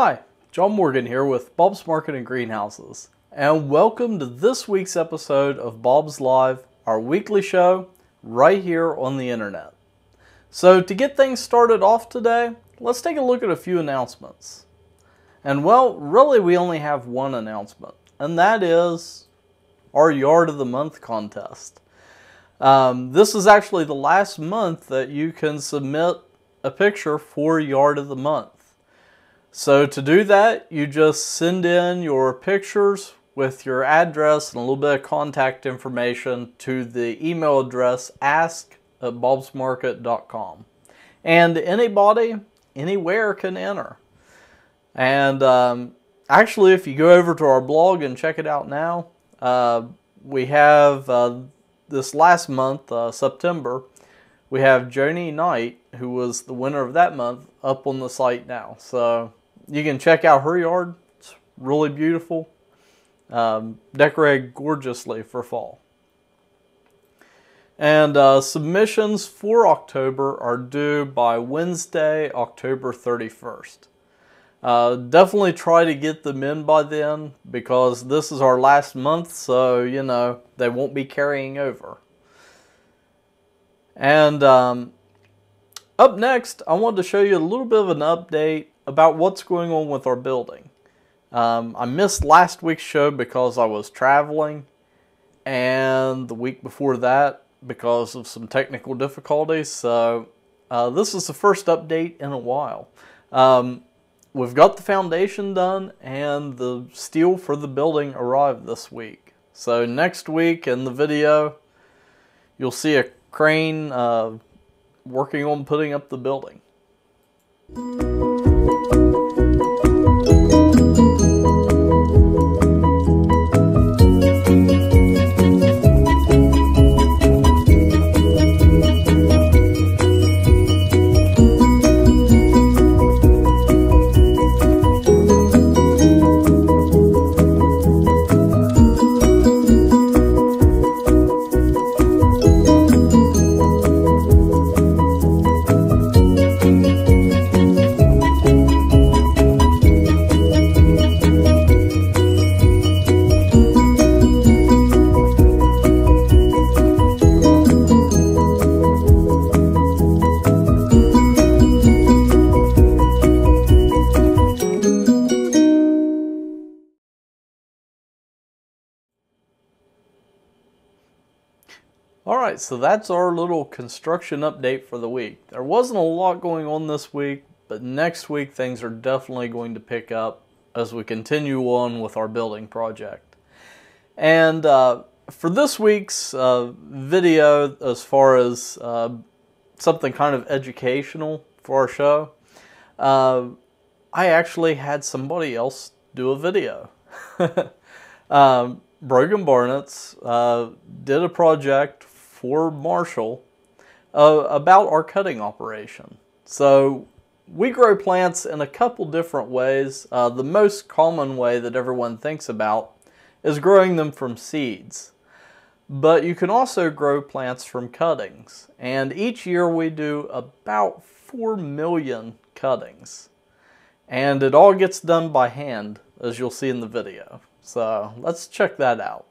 Hi, John Morgan here with Bob's Market and Greenhouses, and welcome to this week's episode of Bob's Live, our weekly show right here on the internet. So to get things started off today, let's take a look at a few announcements. And well, really we only have one announcement, and that is our Yard of the Month contest. This is actually the last month that you can submit a picture for Yard of the Month. So to do that, you just send in your pictures with your address and a little bit of contact information to the email address ask@bobsmarket.com. And anybody, anywhere can enter. And actually, if you go over to our blog and check it out now, we have this last month, September, we have Joni Knight, who was the winner of that month, up on the site now. So you can check out her yard. It's really beautiful. Decorated gorgeously for fall. And submissions for October are due by Wednesday, October 31st. Definitely try to get them in by then, because this is our last month, so you know they won't be carrying over. And up next, I wanted to show you a little bit of an update about what's going on with our building. I missed last week's show because I was traveling, and the week before that because of some technical difficulties. So this is the first update in a while. We've got the foundation done, and the steel for the building arrived this week. So next week in the video, you'll see a crane working on putting up the building. Alright, so that's our little construction update for the week. There wasn't a lot going on this week, but next week things are definitely going to pick up as we continue on with our building project. And for this week's video, as far as something kind of educational for our show, I actually had somebody else do a video. Brogan Barnett's did a project for Marshall about our cutting operation. So we grow plants in a couple different ways. The most common way that everyone thinks about is growing them from seeds. But you can also grow plants from cuttings. And each year we do about 4 million cuttings. And it all gets done by hand, as you'll see in the video. So let's check that out.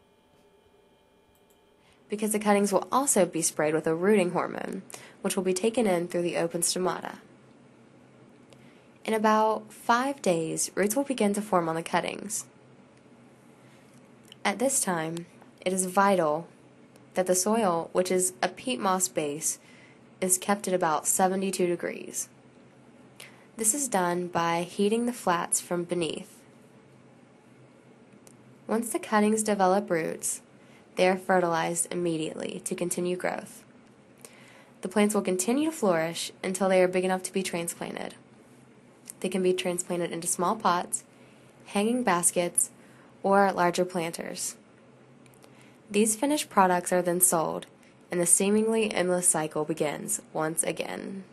Because the cuttings will also be sprayed with a rooting hormone, which will be taken in through the open stomata. In about 5 days, roots will begin to form on the cuttings. At this time, it is vital that the soil, which is a peat moss base, is kept at about 72 degrees. This is done by heating the flats from beneath. Once the cuttings develop roots, they are fertilized immediately to continue growth. The plants will continue to flourish until they are big enough to be transplanted. They can be transplanted into small pots, hanging baskets, or larger planters. These finished products are then sold, and the seemingly endless cycle begins once again.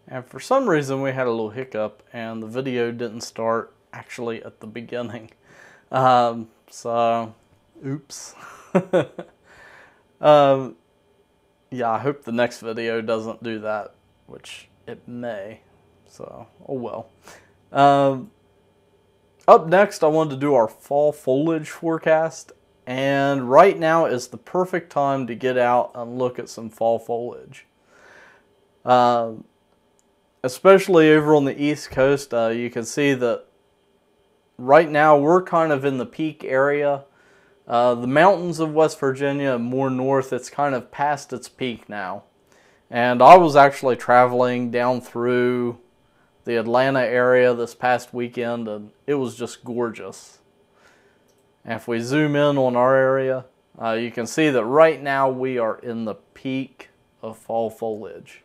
And for some reason we had a little hiccup and the video didn't start actually at the beginning. So, oops. Yeah, I hope the next video doesn't do that, which it may. So, oh well. Up next, I wanted to do our fall foliage forecast. And right now is the perfect time to get out and look at some fall foliage. Especially over on the East Coast, you can see that right now we're kind of in the peak area. The mountains of West Virginia and more north, it's kind of past its peak now. And I was actually traveling down through the Atlanta area this past weekend, and it was just gorgeous. And if we zoom in on our area, you can see that right now we are in the peak of fall foliage.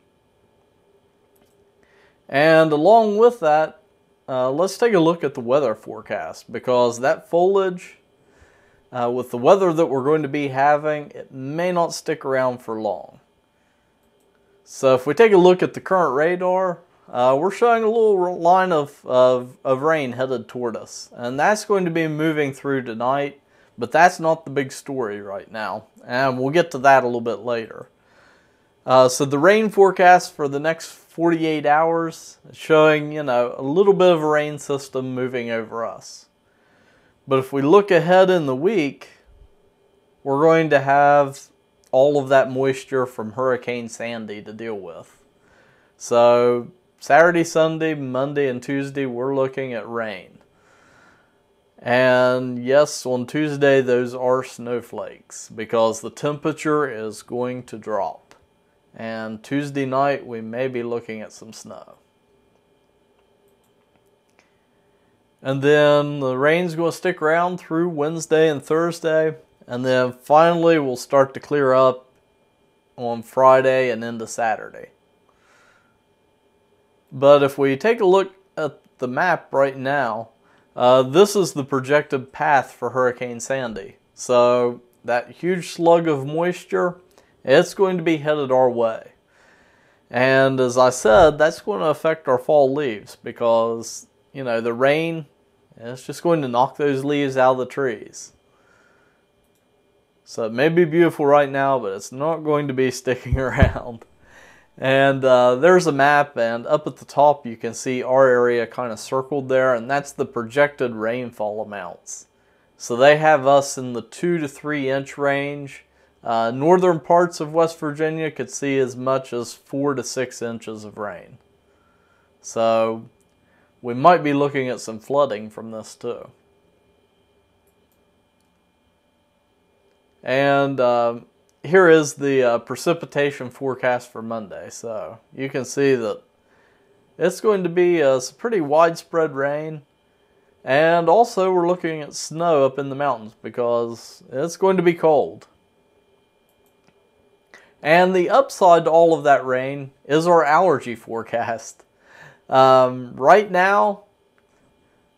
And along with that, let's take a look at the weather forecast, because that foliage, with the weather that we're going to be having, it may not stick around for long. So if we take a look at the current radar, we're showing a little line of rain headed toward us. And that's going to be moving through tonight, but that's not the big story right now. And we'll get to that a little bit later. So the rain forecast for the next 48 hours is showing, a little bit of a rain system moving over us. But if we look ahead in the week, we're going to have all of that moisture from Hurricane Sandy to deal with. So Saturday, Sunday, Monday, and Tuesday, we're looking at rain. And yes, on Tuesday, those are snowflakes because the temperature is going to drop. And Tuesday night, we may be looking at some snow. And then the rain's going to stick around through Wednesday and Thursday. And then finally, we'll start to clear up on Friday and into Saturday. But if we take a look at the map right now, this is the projected path for Hurricane Sandy. So that huge slug of moisture, it's going to be headed our way. And as I said, that's going to affect our fall leaves because, the rain, it's just going to knock those leaves out of the trees. So it may be beautiful right now, but it's not going to be sticking around. And there's a map, and up at the top you can see our area kind of circled there, and that's the projected rainfall amounts. So they have us in the 2 to 3 inch range. Northern parts of West Virginia could see as much as 4 to 6 inches of rain. So we might be looking at some flooding from this too. And here is the precipitation forecast for Monday. So you can see that it's going to be some pretty widespread rain. And also we're looking at snow up in the mountains because it's going to be cold. And the upside to all of that rain is our allergy forecast. Right now,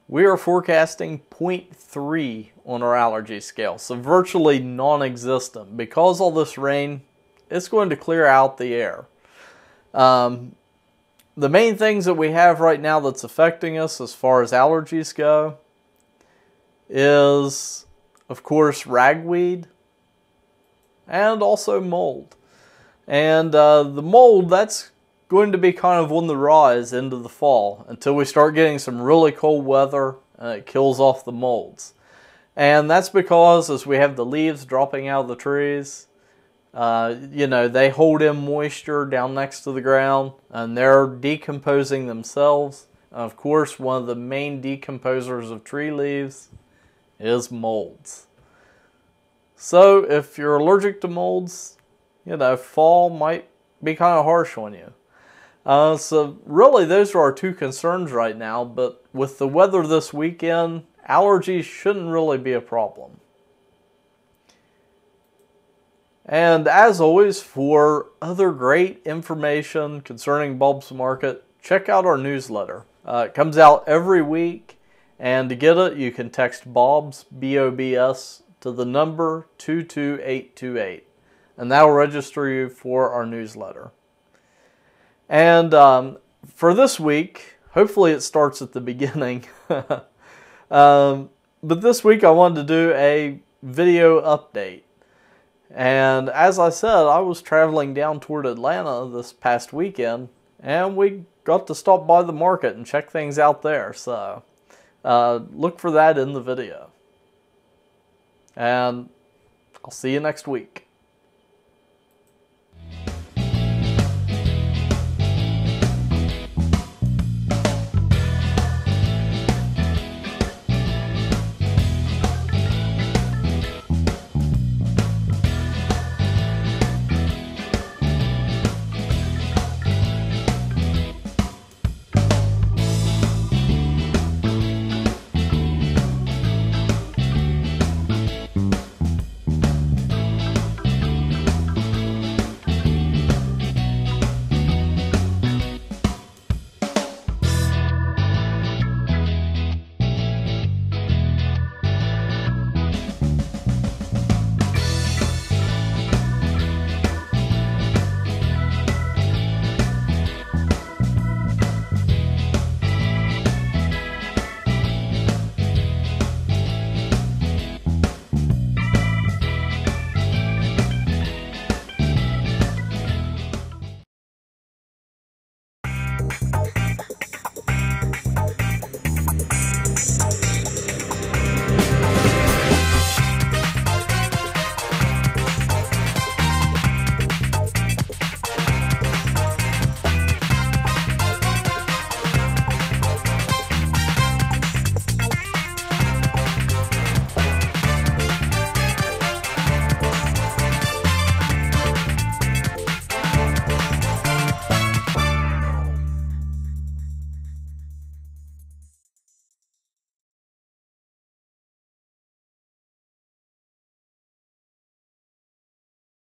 we are forecasting 0.3 on our allergy scale, so virtually non-existent. Because all this rain, it's going to clear out the air. The main things that we have right now that's affecting us as far as allergies go is, of course, ragweed and also mold. And the mold, that's going to be kind of on the rise into the fall until we start getting some really cold weather and it kills off the molds. And that's because as we have the leaves dropping out of the trees, they hold in moisture down next to the ground and they're decomposing themselves. And of course, one of the main decomposers of tree leaves is molds. So if you're allergic to molds, fall might be kind of harsh on you. So really those are our two concerns right now, but with the weather this weekend, allergies shouldn't really be a problem. And as always, for other great information concerning Bulbs Market, check out our newsletter. It comes out every week, and to get it, you can text BOBS, B-O-B-S, to the number 22828. And that will register you for our newsletter. And for this week, hopefully it starts at the beginning. But this week I wanted to do a video update. And as I said, I was traveling down toward Atlanta this past weekend, and we got to stop by the market and check things out there. So look for that in the video. And I'll see you next week.